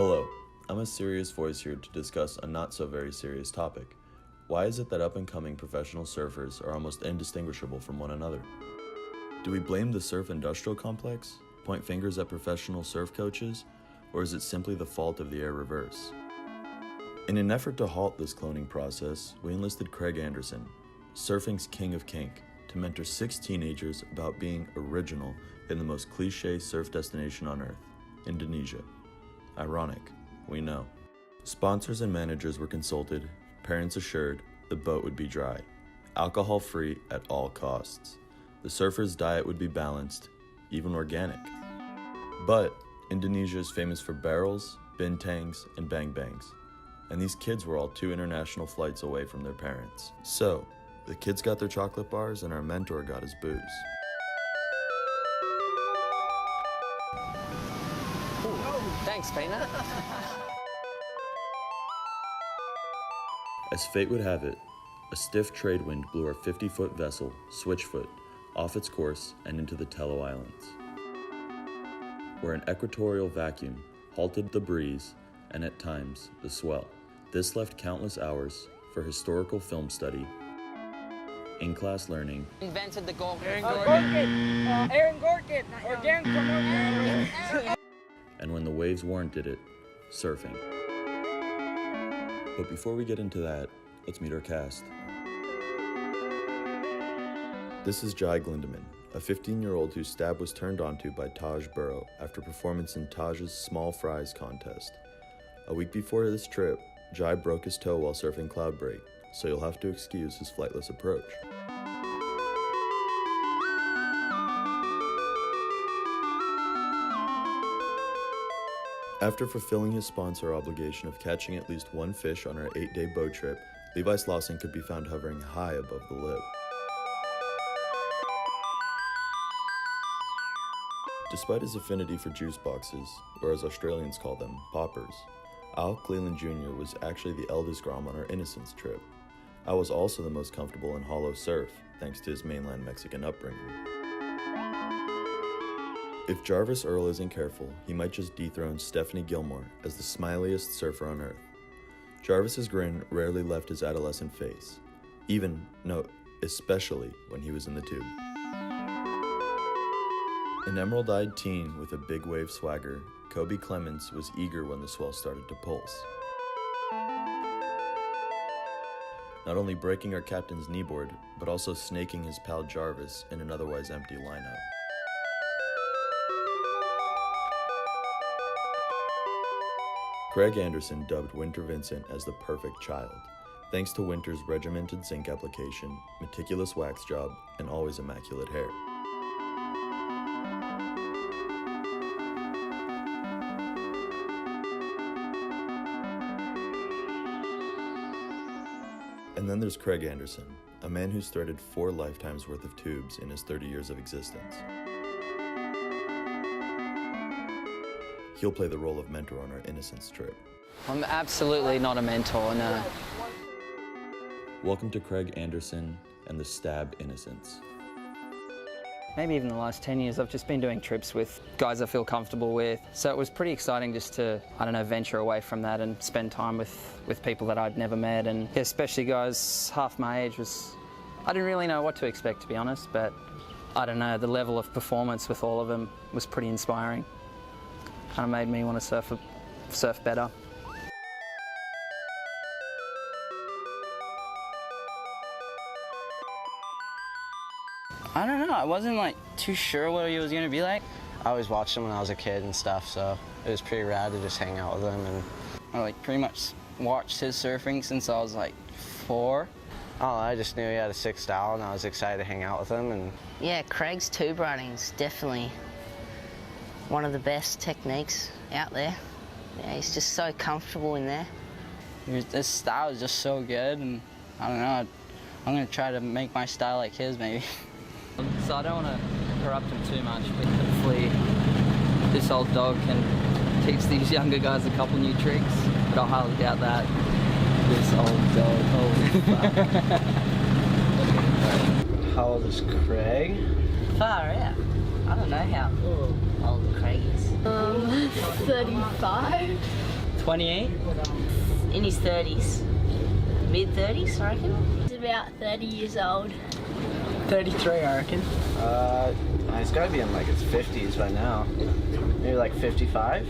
Hello, I'm a serious voice here to discuss a not so very serious topic. Why is it that up-and-coming professional surfers are almost indistinguishable from one another? Do we blame the surf industrial complex, point fingers at professional surf coaches, or is it simply the fault of the air reverse? In an effort to halt this cloning process, we enlisted Craig Anderson, surfing's king of kink, to mentor 6 teenagers about being original in the most cliché surf destination on earth, Indonesia. Ironic, we know. Sponsors and managers were consulted, parents assured the boat would be dry, alcohol-free at all costs. The surfers' diet would be balanced, even organic. But Indonesia is famous for barrels, bintangs, and bang-bangs, and these kids were all 2 international flights away from their parents. So, the kids got their chocolate bars and our mentor got his booze. Thanks, Peanut. As fate would have it, a stiff trade wind blew our 50-foot vessel, Switchfoot, off its course and into the Tello Islands, where an equatorial vacuum halted the breeze and at times the swell. This left countless hours for historical film study, in-class learning, Invented the goal. Aaron Gorkit, organic promotion. and when the waves warranted it, surfing. But before we get into that, let's meet our cast. This is Jai Glindeman, a 15-year-old whose stab was turned onto by Taj Burrow after performance in Taj's Small Fries contest. A week before this trip, Jai broke his toe while surfing Cloudbreak, so you'll have to excuse his flightless approach. After fulfilling his sponsor obligation of catching at least 1 fish on our 8-day boat trip, Levi Slawson could be found hovering high above the lip. Despite his affinity for juice boxes, or as Australians call them, poppers, Al Cleland Jr. was actually the eldest Grom on our Innocence trip. Al was also the most comfortable in hollow surf, thanks to his mainland Mexican upbringing. If Jarvis Earle isn't careful, he might just dethrone Stephanie Gilmore as the smiliest surfer on earth. Jarvis's grin rarely left his adolescent face, especially when he was in the tube. An emerald-eyed teen with a big wave swagger, Kobi Clements was eager when the swell started to pulse. Not only breaking our captain's kneeboard, but also snaking his pal Jarvis in an otherwise empty lineup. Craig Anderson dubbed Winter Vicent as the perfect child, thanks to Winter's regimented zinc application, meticulous wax job, and always immaculate hair. And then there's Craig Anderson, a man who's threaded 4 lifetimes worth of tubes in his 30 years of existence. He'll play the role of mentor on our Innocence trip. I'm absolutely not a mentor, no. Welcome to Craig Anderson and the Stab Innocence. Maybe even the last 10 years, I've just been doing trips with guys I feel comfortable with. So it was pretty exciting just to, venture away from that and spend time with people that I'd never met. And especially guys half my age I didn't really know what to expect, to be honest, but the level of performance with all of them was pretty inspiring. Kind of made me want to surf better. I don't know, I wasn't too sure what he was gonna be like. I always watched him when I was a kid and stuff, so it was pretty rad to just hang out with him. And I pretty much watched his surfing since I was 4. I just knew he had a sick style and I was excited to hang out with him. And yeah, Craig's tube riding is definitely one of the best techniques out there. Yeah, he's just so comfortable in there. His style is just so good, and I don't know, I'm gonna try to make my style like his maybe. So I don't want to corrupt him too much, but hopefully this old dog can teach these younger guys a couple new tricks, but I highly doubt that. This old dog, holy fuck. how old is Craig? Far out. I don't know how old Craig is. 35. 28? In his 30s. Mid-30s, I reckon. He's about 30 years old. 33, I reckon. It's gotta be in like its 50s by now. Maybe like 55.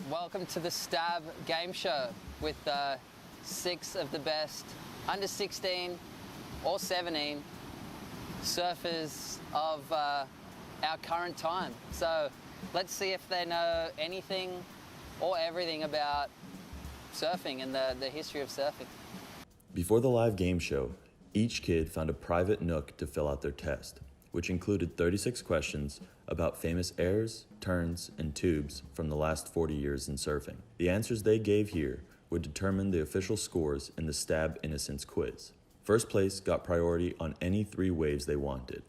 Welcome to the Stab game show with 6 of the best under 16 or 17 surfers of our current time. So let's see if they know anything or everything about surfing and the history of surfing. Before the live game show, each kid found a private nook to fill out their test, which included 36 questions about famous airs, turns, and tubes from the last 40 years in surfing. The answers they gave here would determine the official scores in the Stab Innocence quiz. First place got priority on any 3 waves they wanted.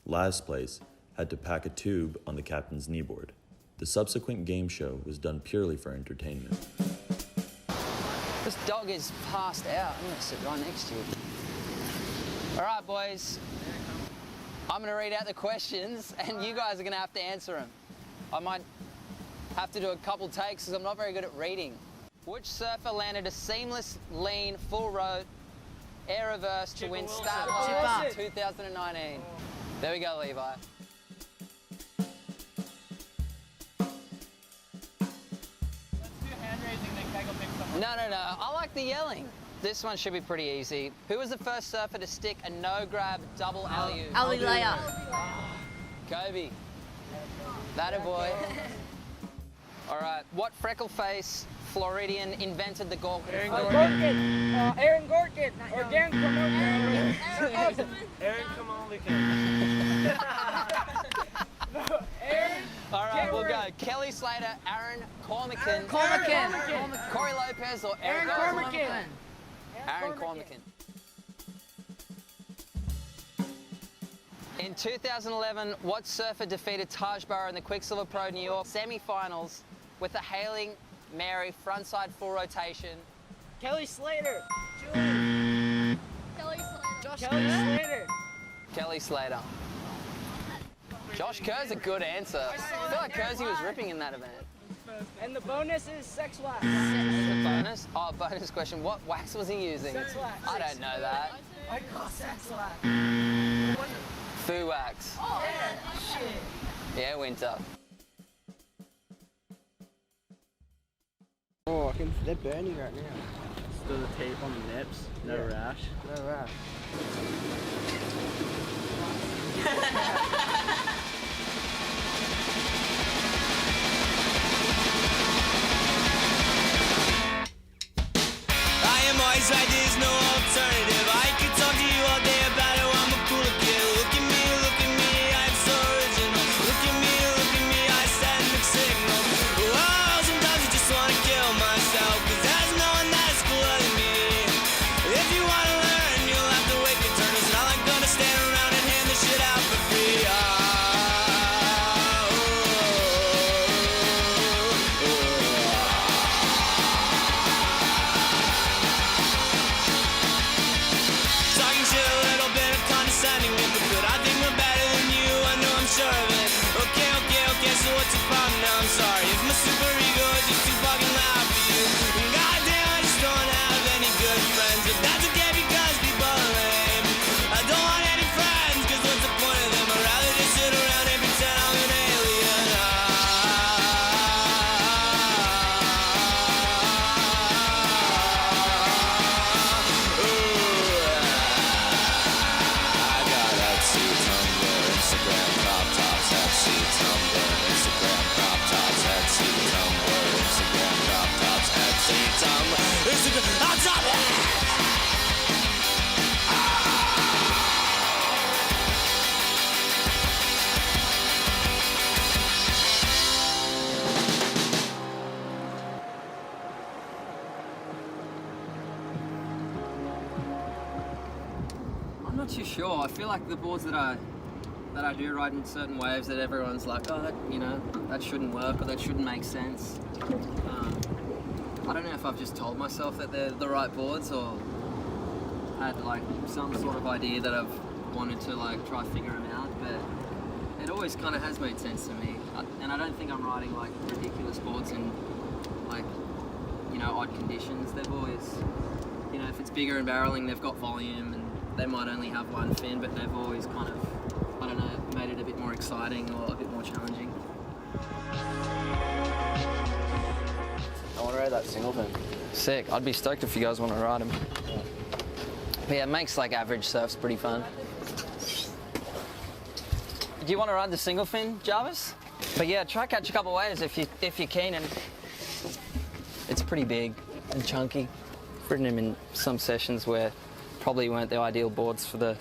Last place had to pack a tube on the captain's kneeboard. The subsequent game show was done purely for entertainment. This dog is passed out. I'm gonna sit right next to you. All right, boys. I'm going to read out the questions, and you guys are going to have to answer them. I might have to do a couple takes because I'm not very good at reading. Which surfer landed a seamless, lean, full road, air reverse to win Stab in 2019? There we go, Levi. Let's do hand raising, then Kegel picks someone. No. I like the yelling. This one should be pretty easy. Who was the first surfer to stick a no-grab double alley-oop? Ali layup. Kobi. That a boy. All right. What freckle-faced Floridian invented the Gorkin? Aaron Gorkin. Or Dan Cremona. Aaron, come on, we can. All right, we'll go. Kelly Slater, Aaron Cormican. Corey Lopez or Aaron Cormican. Aaron Cormican. In 2011, what surfer defeated Taj Burrow in the Quicksilver Pro New York semi-finals with a Hailing Mary frontside full rotation? Kelly Slater. Kelly Slater. Kelly Slater. Kelly Slater. Josh Kerr's a good answer. I feel like Kersey was ripping in that event. And the bonus is sex wax. The bonus? Oh, bonus question. What wax was he using? Sex wax. I don't know that. I call sex wax. Foo wax. Oh, shit. Yeah, winter. Oh, they're burning right now. Still the tape on the nips. No rash. No rash. Always right, there's no alternative. I could talk to you all day about how I'm a cooler kid. Look at me, I'm so original. Look at me, I send mixed signals. Whoa, sometimes I just wanna kill myself, cause there's no one that's cooler than me. If you wanna learn, you'll have to wait your turn. It's not like gonna stand around and hand the shit out for free. I'm sorry if my super ego is just too fucking loud for you. Goddamn, I just don't have any good friends, but that's okay because people are lame. I don't want any friends, cause what's the point of them? I'd rather just sit around and pretend I'm an alien. I got Etsy, Tumblr, Instagram, crop tops, Etsy, Tumblr, Instagram, crop tops, Etsy, Tumblr, Instagram, crop tops, Etsy, Tumblr, Instagram, crop tops. I'm not too sure. I feel like the boards that I do ride in certain waves that everyone's like, oh, that, you know, that shouldn't work or that shouldn't make sense. I don't know if I've just told myself that they're the right boards or had like some sort of idea that I've wanted to like try figure them out, but it always kind of has made sense to me. And I don't think I'm riding like ridiculous boards in like, you know, odd conditions. They've always, you know, if it's bigger and barreling, they've got volume and they might only have one fin, but they've always kind of, I don't know, made it a bit more exciting or a bit more challenging. I want to ride that single fin. Sick. I'd be stoked if you guys want to ride them. But yeah, it makes like average surfs pretty fun. Do you want to ride the single fin, Jarvis? But yeah, try catch a couple waves if you're keen, and it's pretty big and chunky. I've ridden them in some sessions where probably weren't the ideal boards for the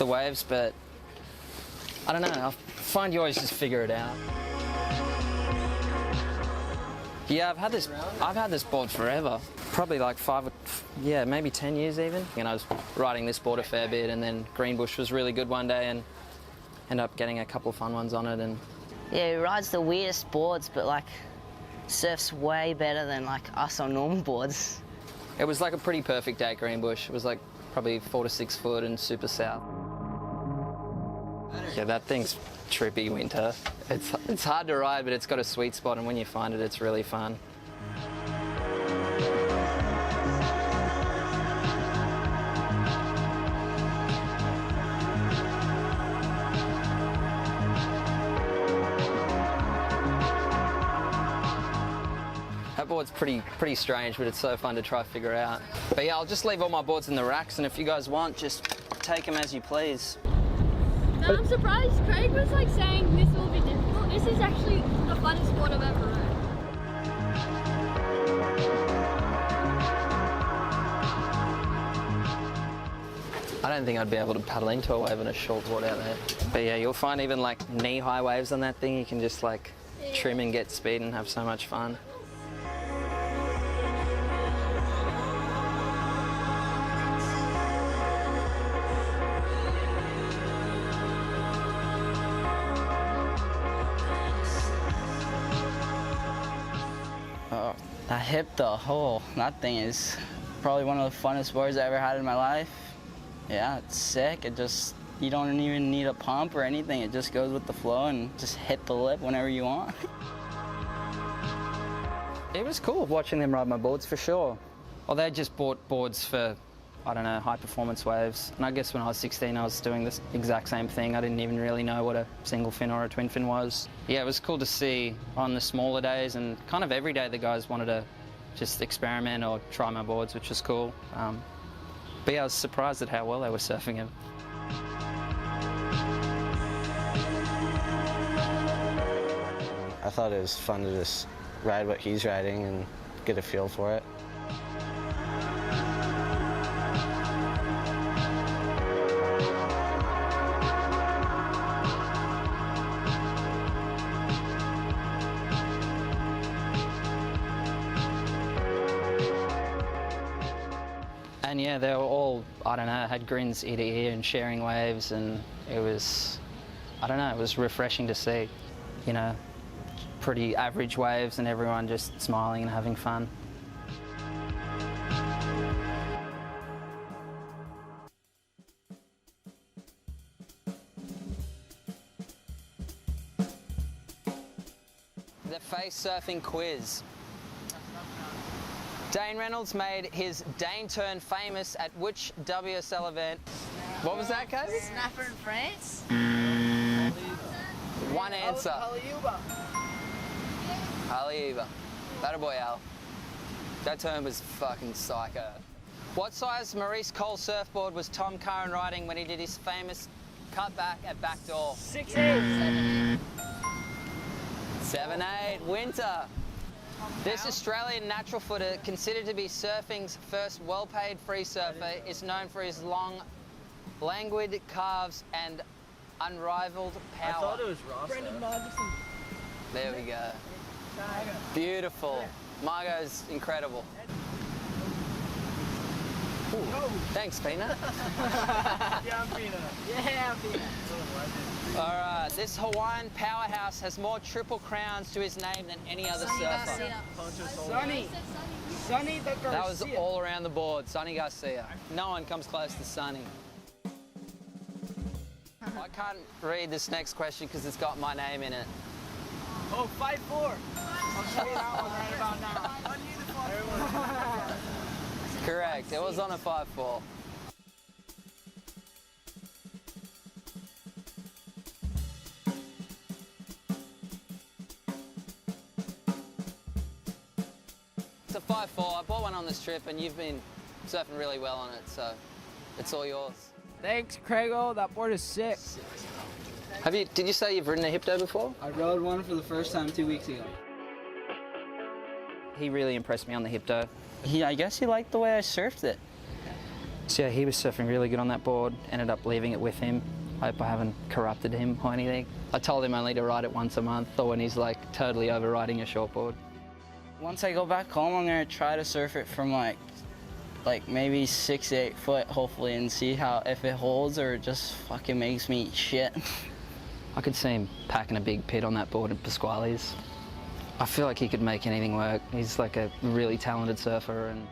waves, but I don't know. I find you always just figure it out. Yeah, I've had this board forever. Probably like maybe 10 years even. And I was riding this board a fair bit, and then Greenbush was really good one day and ended up getting a couple of fun ones on it. And Yeah, he rides the weirdest boards, but like surfs way better than like us on normal boards. it was like a pretty perfect day at Greenbush. It was like probably 4 to 6 foot and super south. Yeah, that thing's trippy winter. It's hard to ride, but it's got a sweet spot, and when you find it, it's really fun. That board's pretty strange, but it's so fun to try to figure out. But yeah, I'll just leave all my boards in the racks, and if you guys want, just take them as you please. No, I'm surprised Craig was like saying this will be difficult. This is actually the funnest board I've ever rode. I don't think I'd be able to paddle into a wave on a short board out there. But yeah, you'll find even like knee-high waves on that thing. You can just like trim and get speed and have so much fun. I hit the hole. That thing is probably one of the funnest boards I ever had in my life. Yeah, it's sick. You don't even need a pump or anything. It just goes with the flow and just hit the lip whenever you want. It was cool watching them ride my boards for sure. Well, they just bought boards for, I don't know, high performance waves. And I guess when I was 16, I was doing this exact same thing. I didn't even really know what a single fin or a twin fin was. Yeah, it was cool to see on the smaller days, and kind of every day the guys wanted to just experiment or try my boards, which was cool. But yeah, I was surprised at how well they were surfing them. I thought it was fun to just ride what he's riding and get a feel for it. And yeah, they were all, I don't know, had grins ear to ear and sharing waves, and it was, I don't know, it was refreshing to see, you know, pretty average waves and everyone just smiling and having fun. The face surfing quiz. Dane Reynolds made his Dane turn famous at which WSL event? What was that, Kobi? Snapper in France? One answer. Haleiwa. Better boy, Al. That turn was fucking psycho. What size Maurice Cole surfboard was Tom Curran riding when he did his famous cutback at backdoor? 6'8". 7'8", Winter. This Australian natural footer, considered to be surfing's first well-paid free surfer, is known for his long, languid calves and unrivaled power. I thought it was Ross. There we go. Beautiful. Margot's incredible. Ooh. Thanks, Peanut. Yeah, Peanut. All right, this Hawaiian powerhouse has more triple crowns to his name than any other surfer. Sonny. Sonny the Garcia. That was all around the board, Sonny Garcia. No one comes close to Sonny. I can't read this next question because it's got my name in it. Oh, 5'4". I'll show you that one right about now. Correct, it was on a 5'4". It's a 5'4". I bought one on this trip and you've been surfing really well on it, so it's all yours. Thanks, Craigo. That board is sick. Did you say you've ridden a Hypto before? I rode one for the first time 2 weeks ago. He really impressed me on the Hypto. I guess he liked the way I surfed it. So yeah, he was surfing really good on that board, ended up leaving it with him. I hope I haven't corrupted him or anything. I told him only to ride it once a month, or when he's like totally overriding a shortboard. Once I go back home, I'm gonna try to surf it from like maybe 6 to 8 foot, hopefully, and see if it holds or it just fucking makes me eat shit. I could see him packing a big pit on that board at Pasquale's. I feel like he could make anything work. He's like a really talented surfer and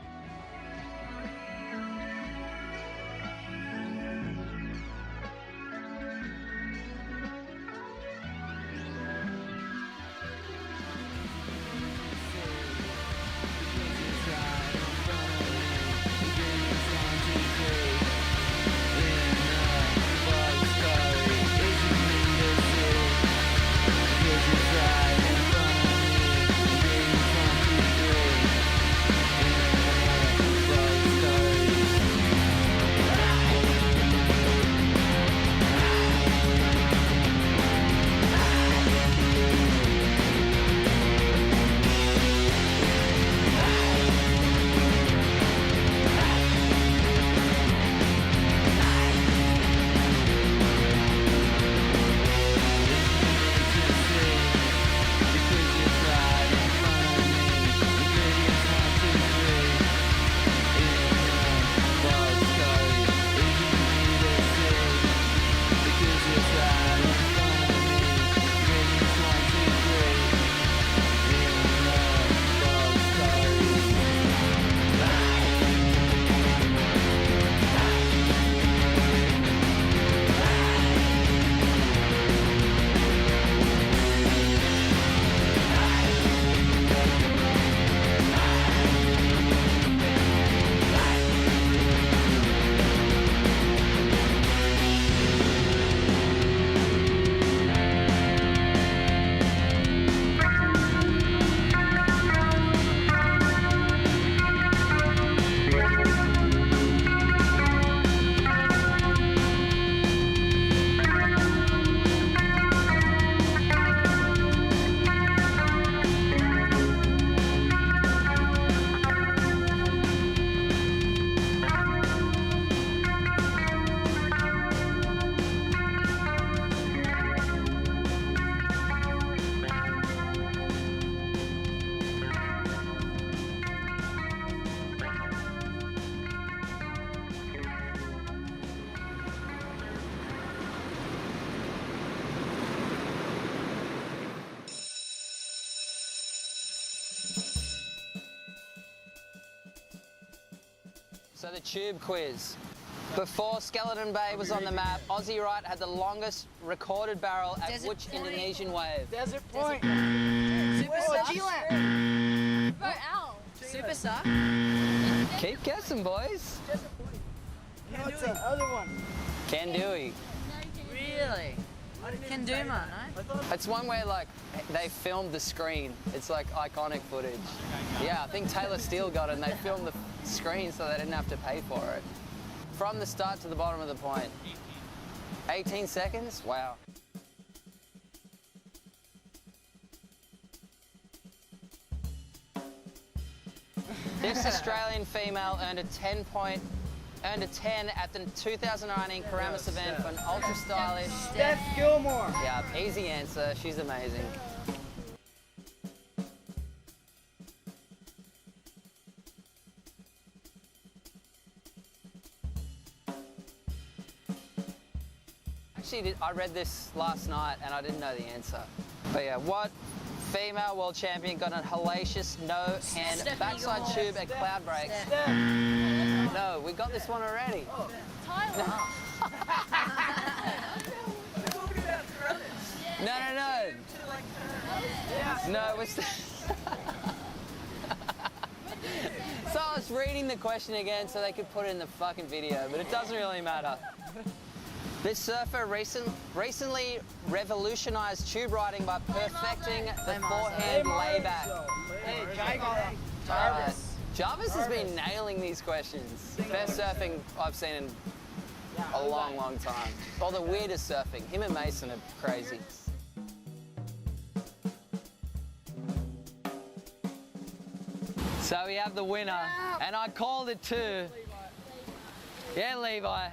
So the tube quiz. Before Skeleton Bay was on the map, Aussie Wright had the longest recorded barrel at which Indonesian wave? Desert Point. Superstar. Bro, Al. Superstar. Keep guessing, boys. What's the other one? Can do it. Really? Glindeman, no? It's one where like they filmed the screen. It's like iconic footage. Yeah, I think Taylor Steele got it and they filmed the screen so they didn't have to pay for it. From the start to the bottom of the point. 18 seconds? Wow. This Australian female earned a 10 at the 2019 Karamis event for an ultra stylish. Steph Gilmore. Yeah, easy answer. She's amazing. Actually, I read this last night and I didn't know the answer. But yeah, what female world champion got a hellacious no-hand backside tube at cloud breaks? No, we got this one already. Tyler. No. No, we're still... So I was reading the question again so they could put it in the fucking video, but it doesn't really matter. This surfer recently revolutionized tube riding by perfecting the forehand layback. Hey, Jarvis. Jarvis has been nailing these questions. Best surfing I've seen in a long, long time. Or the weirdest surfing. Him and Mason are crazy. So we have the winner, and I called it too. Yeah, Levi.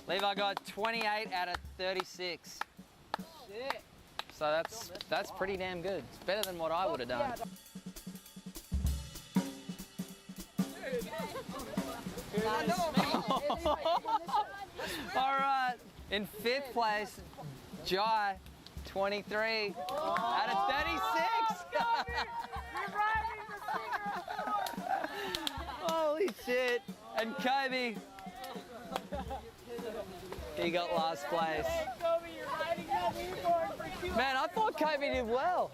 Levi got 28 out of 36. Shit. So that's pretty damn good. It's better than what I would have done. All right, in 5th place, Jai, 23 out of 36. Holy shit. And Kobi, he got last place. Kobi, you're riding that unicorn for 2 Man, I thought Kobi did well.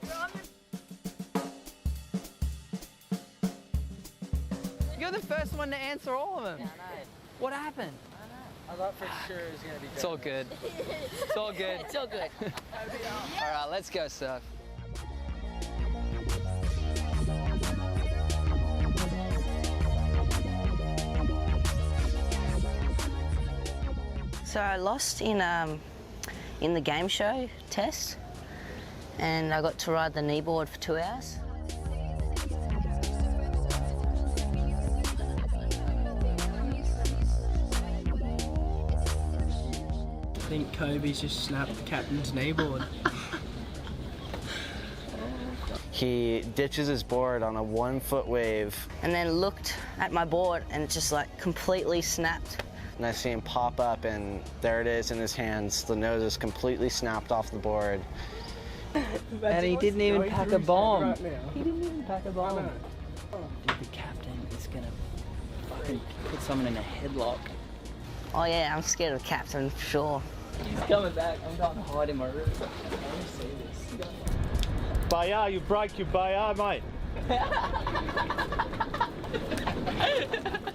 You're the first one to answer all of them. Yeah, I know. What happened? I thought for sure it was gonna be good. It's all good. It's all good. It's all good. All right, let's go surf. So I lost in the game show test, and I got to ride the kneeboard for 2 hours. I think Kobe's just snapped the captain's kneeboard. He ditches his board on a 1-foot wave, And then looked at my board, and it just like completely snapped. and I see him pop up, and there it is in his hands. The nose is completely snapped off the board. And he didn't even pack a bomb. Right now. He didn't even pack a bomb. Dude, the captain is gonna fucking put someone in a headlock. Oh yeah, I'm scared of the captain for sure. He's coming back. I'm going to hide in my room. I want to see this. Bayar, you broke your Bayar, mate.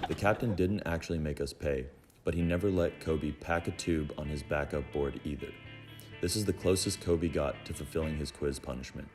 The captain didn't actually make us pay, but he never let Kobi pack a tube on his backup board either. This is the closest Kobi got to fulfilling his quiz punishment.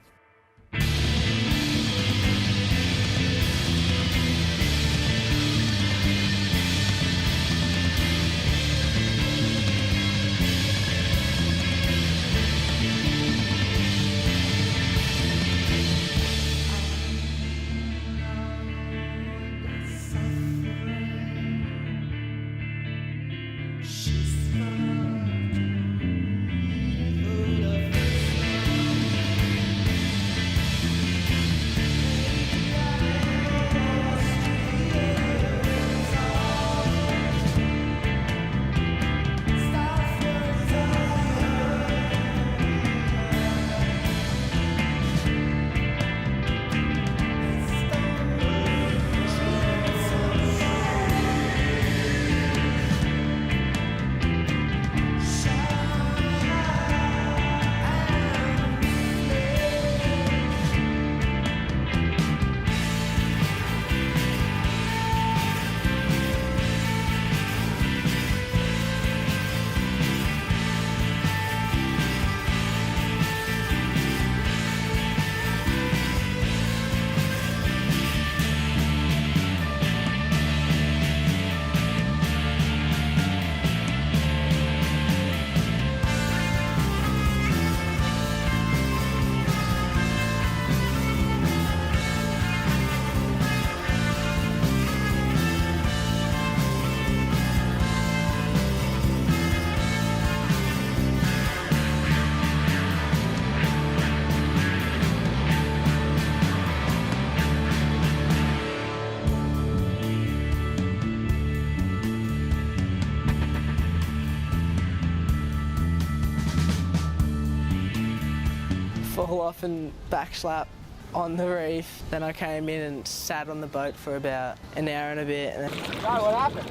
fall off and backslap on the reef. Then I came in and sat on the boat for about an hour and a bit. And then... Right, what happened?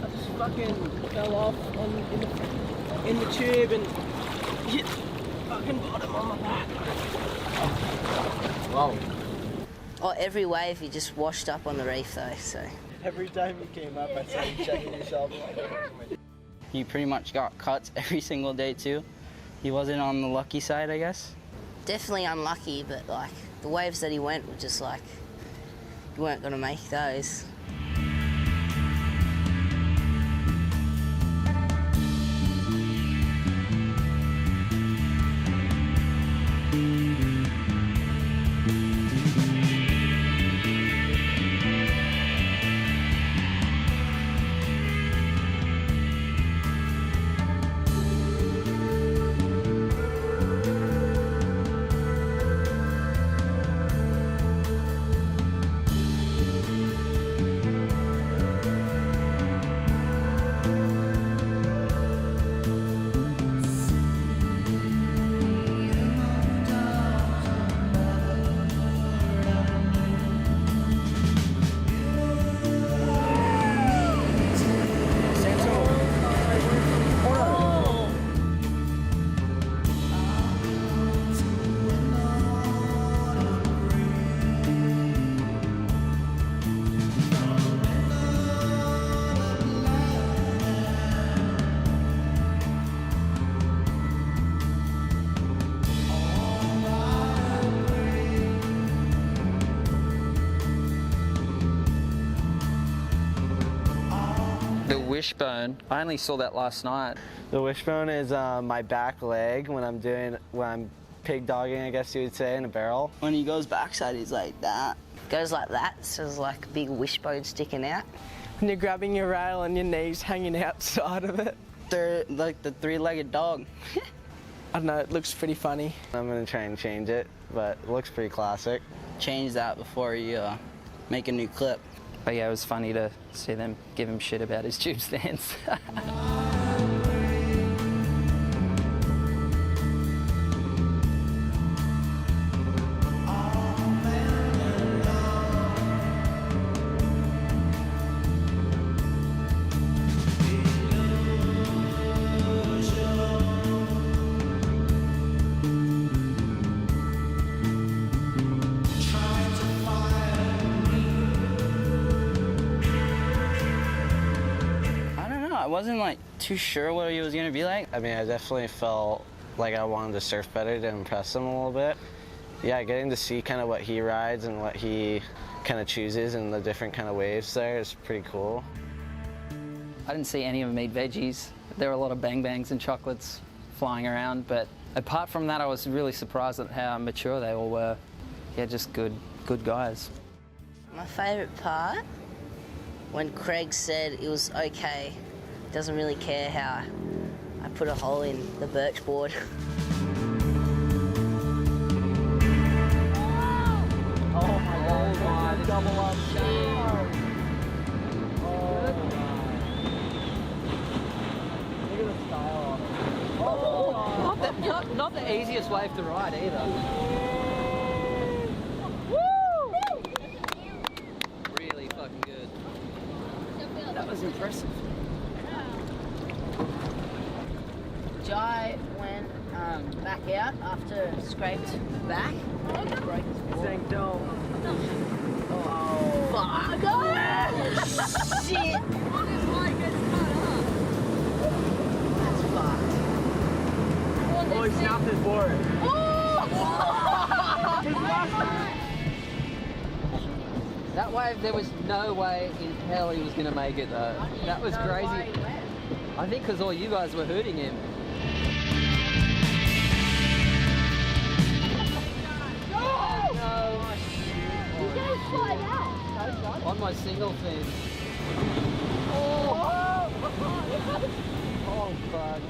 I just fucking fell off in the tube and hit fucking bottom on my back. Whoa. Oh, every wave you just washed up on the reef though, so. Every time you came up, I saw you checking yourself. He pretty much got cuts every single day too. He wasn't on the lucky side, I guess. Definitely unlucky, but like the waves that he went were just like, you weren't gonna make those. Wishbone. I only saw that last night. The wishbone is my back leg when I'm pig dogging, I guess you would say, in a barrel. When he goes backside, he's like that. Goes like that, so there's like a big wishbone sticking out. When you're grabbing your rail and your knees hanging outside of it. They're like the three-legged dog. I don't know, it looks pretty funny. I'm gonna try and change it, but it looks pretty classic. Change that before you make a new clip. But yeah, it was funny to see them give him shit about his tube stance. I wasn't like too sure what he was gonna be like. I mean, I definitely felt like I wanted to surf better to impress him a little bit. Yeah, getting to see kind of what he rides and what he kind of chooses and the different kind of waves there is pretty cool. I didn't see any of them eat veggies. There were a lot of bang bangs and chocolates flying around, but apart from that, I was really surprised at how mature they all were. Yeah, just good guys. My favourite part, when Craig said it was okay, doesn't really care how I put a hole in the birch board. Oh my god, double up. Look at the style on it. Not the easiest wave to ride either. Really fucking good. That was impressive. Jai went back out after scraped back. Broke his board. Saying don't. Oh, fuck. Oh, shit. That's fucked. Oh, he snapped his board. That wave, there was no way in hell he was going to make it though. That was crazy. I think because all you guys were hurting him. On my single fin. Oh fuck.